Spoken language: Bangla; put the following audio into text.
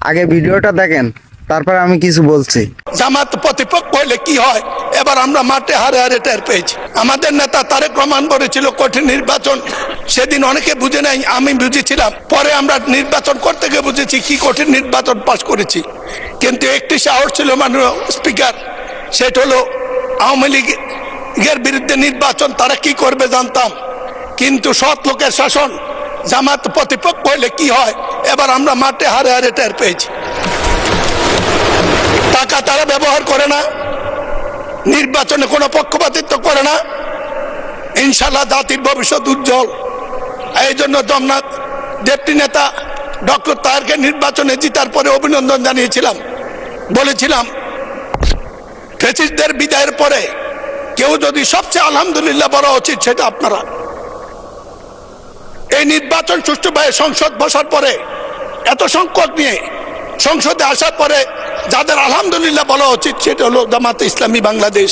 আগে ভিডিওটা দেখেন, তারপর আমি কিছু বলছি। জামাত প্রতিপক্ষ হলে কি হয়, এবার আমরা মাঠে হারে হারে টের পেয়েছি। আমাদের নেতা তারেক রহমান বলেছিল কঠিন নির্বাচন, সেদিন অনেকে বুঝে নাই, আমি বুঝেছিলাম। পরে আমরা নির্বাচন করতে গিয়ে বুঝেছি কি কঠিন নির্বাচন পাশ করেছি। কিন্তু একটি সাহস ছিল মাননীয় স্পিকার, সেটা হলো আওয়ামী লীগের বিরুদ্ধে নির্বাচন তারা কি করবে জানতাম, কিন্তু সৎ লোকের শাসন। জামাত প্রতিপক্ষ হলে কি হয়, এবার আমরা মাঠে হারে হারে টের পেয়েছি। টাকা তারা ব্যবহার করে না, নির্বাচনে কোনো পক্ষপাতিত্ব করে না। ইনশাল্লাহ জাতির ভবিষ্যৎ উজ্জ্বল। এই জন্য জগন্নাথ ডেপুটি নেতা ডক্টর তাহেরকে নির্বাচনে জিতার পরে অভিনন্দন জানিয়েছিলাম। বলেছিলাম ফ্যাসিস্টদের বিদায়ের পরে কেউ যদি সবচেয়ে আলহামদুলিল্লাহ বলা উচিত সেটা আপনারা। এই নির্বাচন সুষ্ঠুভাবে সংসদ বসার পরে এত সংকট নিয়ে সংসদে আসার পরে যাদের আলহামদুলিল্লাহ বলা উচিত সেটা হলো জামাতে ইসলামী বাংলাদেশ।